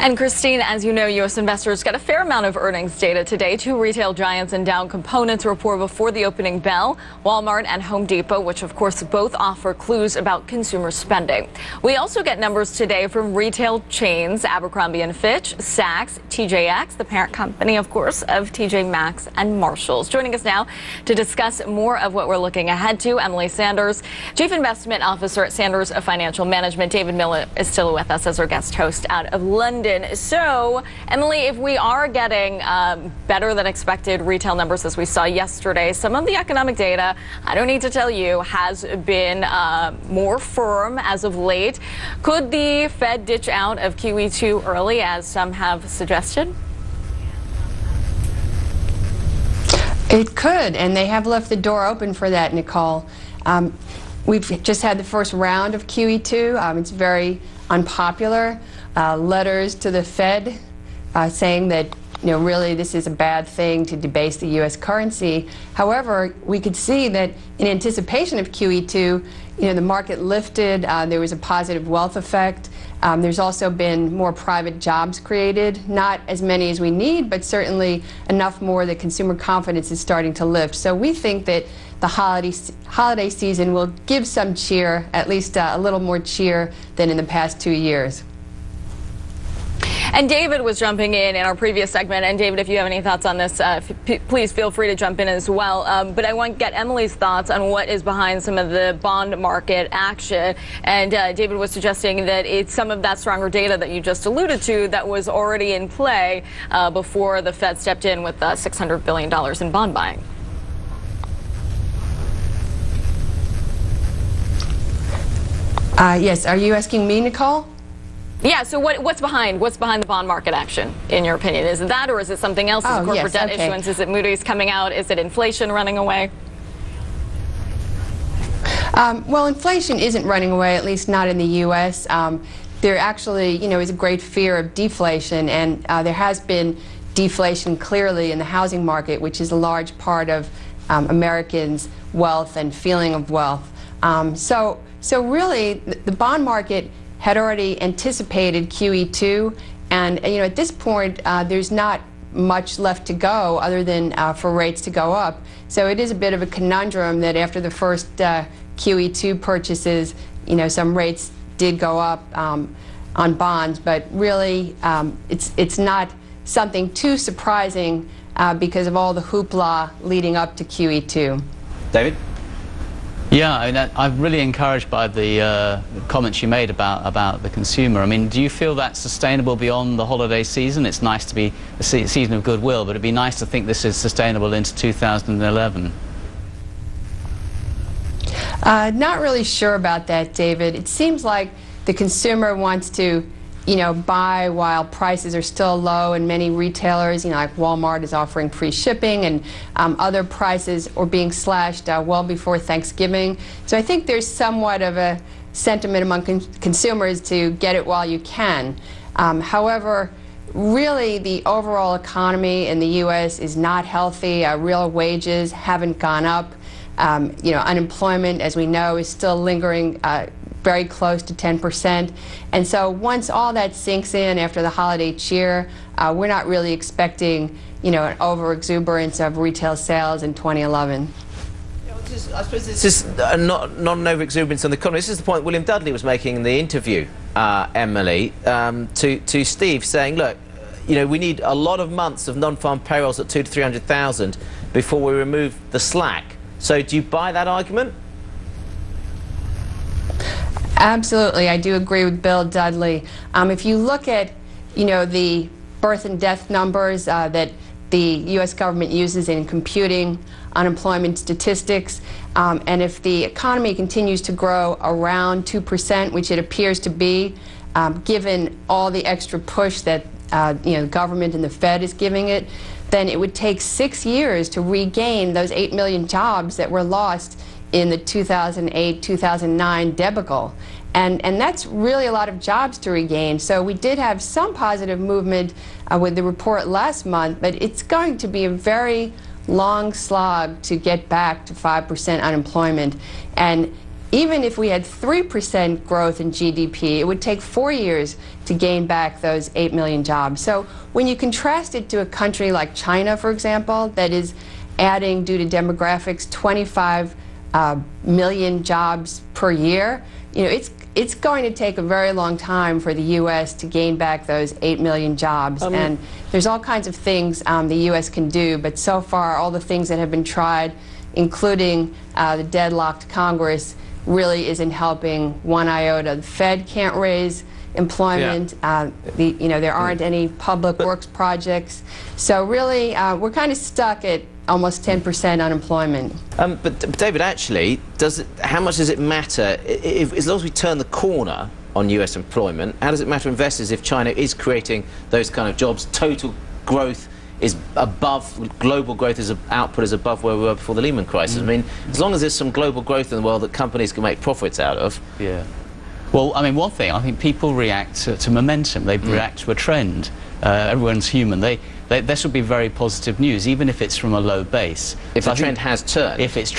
And Christine, as you know, U.S. investors got a fair amount of earnings data today. Two retail giants and Dow Components report before the opening bell, Walmart and Home Depot, which of course both offer clues about consumer spending. We also get numbers today from retail chains, Abercrombie & Fitch, Saks, TJX, the parent company, of course, of TJ Maxx and Marshalls. Joining us now to discuss more of what we're looking ahead to, Emily Sanders, Chief Investment Officer at Sanders Financial Management. David Miller is still with us as our guest host out of London. So, Emily, if we are getting better than expected retail numbers as we saw yesterday, some of the economic data, I don't need to tell you, has been more firm as of late. Could the Fed ditch out of QE2 early, as some have suggested? It could, and they have left the door open for that, Nicole. We've just had the first round of QE2. It's very unpopular. Letters to the Fed saying that, really this is a bad thing to debase the U.S. currency. However, we could see that in anticipation of QE2, the market lifted. There was a positive wealth effect. There's also been more private jobs created, not as many as we need, but certainly enough more that consumer confidence is starting to lift. So we think that the holiday season will give some cheer, at least a little more cheer than in the past 2 years. And David was jumping in our previous segment. And David, if you have any thoughts on this, please feel free to jump in as well. But I want to get Emily's thoughts on what is behind some of the bond market action. And David was suggesting that it's some of that stronger data that you just alluded to that was already in play before the Fed stepped in with $600 billion in bond buying. Yes. Are you asking me, Nicole? Yeah, so what's behind the bond market action, in your opinion? Is it that, or is it something else? Is it corporate debt issuance? Is it Moody's coming out? Is it inflation running away? Well, inflation isn't running away, at least not in the U.S. There actually, is a great fear of deflation, and there has been deflation clearly in the housing market, which is a large part of Americans' wealth and feeling of wealth. So really, the bond market had already anticipated QE2, and at this point there's not much left to go other than for rates to go up. So it is a bit of a conundrum that after the first QE2 purchases, some rates did go up on bonds, but really it's not something too surprising because of all the hoopla leading up to QE2. David? Yeah, I'm really encouraged by the comments you made about the consumer. I mean, do you feel that's sustainable beyond the holiday season? It's nice to be a season of goodwill, but it'd be nice to think this is sustainable into 2011. Not really sure about that, David. It seems like the consumer wants to buy while prices are still low, and many retailers, like Walmart is offering free shipping, and other prices are being slashed well before Thanksgiving. So I think there's somewhat of a sentiment among consumers to get it while you can. However, really the overall economy in the U.S. is not healthy. Real wages haven't gone up. Unemployment, as we know, is still lingering very close to 10%. And so once all that sinks in after the holiday cheer, we're not really expecting, an over-exuberance of retail sales in 2011. I suppose it's just not an over-exuberance on the economy. This is the point William Dudley was making in the interview, Emily, to Steve, saying, look, we need a lot of months of non-farm payrolls at 200,000 to 300,000 before we remove the slack. So do you buy that argument? Absolutely, I do agree with Bill Dudley. If you look at, the birth and death numbers that the U.S. government uses in computing unemployment statistics, and if the economy continues to grow around 2%, which it appears to be, given all the extra push that the government and the Fed is giving it, then it would take 6 years to regain those 8 million jobs that were lost in the 2008-2009 debacle. And that's really a lot of jobs to regain. So we did have some positive movement with the report last month, but it's going to be a very long slog to get back to 5% unemployment. And even if we had 3% growth in GDP, it would take 4 years to gain back those 8 million jobs. So when you contrast it to a country like China, for example, that is adding, due to demographics, 25 million jobs per year, you know, it's going to take a very long time for the U.S. to gain back those 8 million jobs. And there's all kinds of things the U.S. can do, but so far all the things that have been tried, including the deadlocked Congress, really isn't helping one iota. The Fed can't raise employment. Yeah. You know, there aren't any public works projects. So really, we're kind of stuck at almost 10% unemployment. But David, actually, how much does it matter, as long as we turn the corner on US employment, how does it matter to investors if China is creating those kind of jobs? Total growth is above, global growth output is above where we were before the Lehman crisis. I mean, as long as there's some global growth in the world that companies can make profits out of. Yeah. Well, I mean, one thing, I think people react to momentum. They react to a trend. Everyone's human. This would be very positive news, even if it's from a low base. If the trend has turned. If it's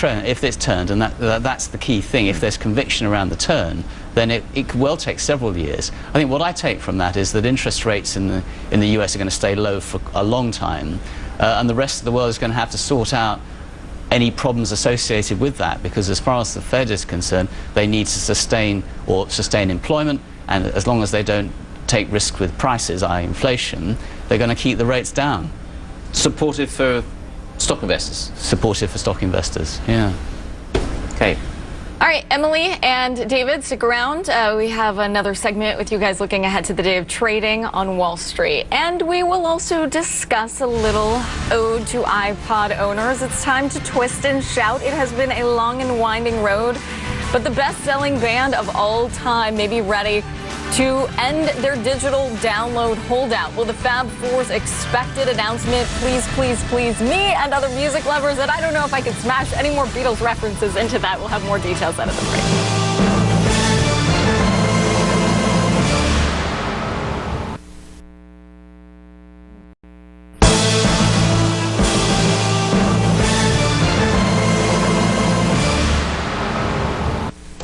turned, and that's the key thing. If there's conviction around the turn, then it could well take several years. I think what I take from that is that interest rates in the US are going to stay low for a long time, and the rest of the world is going to have to sort out any problems associated with that, because as far as the Fed is concerned, they need to sustain employment, and as long as they don't take risks with prices, i.e. inflation, they're going to keep the rates down. Supportive for stock investors? Supportive for stock investors, yeah. Okay. All right, Emily and David, stick around. We have another segment with you guys looking ahead to the day of trading on Wall Street. And we will also discuss a little ode to iPod owners. It's time to twist and shout. It has been a long and winding road, but the best-selling band of all time may be ready to end their digital download holdout. Will the Fab Four's expected announcement please, please, please me and other music lovers? And I don't know if I could smash any more Beatles references into that. We'll have more details out of the break.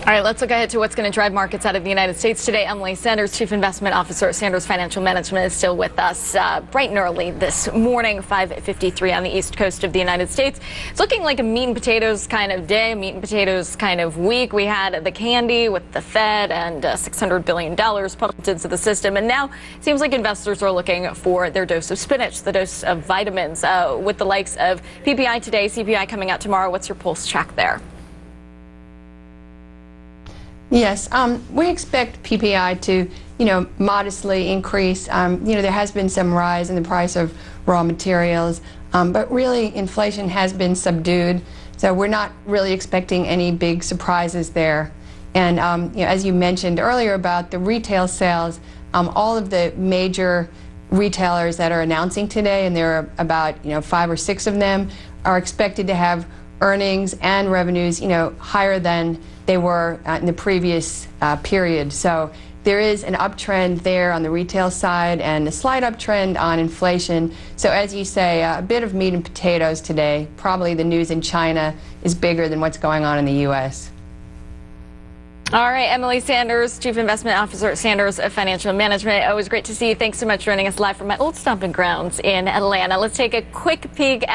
All right, let's look ahead to what's going to drive markets out of the United States today. Emily Sanders, Chief Investment Officer at Sanders Financial Management, is still with us bright and early this morning, 5:53 on the East Coast of the United States. It's looking like a meat and potatoes kind of day, meat and potatoes kind of week. We had the candy with the Fed and $600 billion pumped into the system. And now it seems like investors are looking for their dose of spinach, the dose of vitamins, with the likes of PPI today, CPI coming out tomorrow. What's your pulse check there? Yes, we expect PPI to, modestly increase. There has been some rise in the price of raw materials, but really inflation has been subdued, so we're not really expecting any big surprises there. And as you mentioned earlier about the retail sales, all of the major retailers that are announcing today, and there are about 5 or 6 of them, are expected to have earnings and revenues higher than they were in the previous period. So there is an uptrend there on the retail side and a slight uptrend on inflation. So as you say, a bit of meat and potatoes today. Probably the news in China is bigger than what's going on in the U.S. All right, Emily Sanders, Chief Investment Officer at Sanders Financial Management. Always great to see you. Thanks so much for joining us live from my old stomping grounds in Atlanta. Let's take a quick peek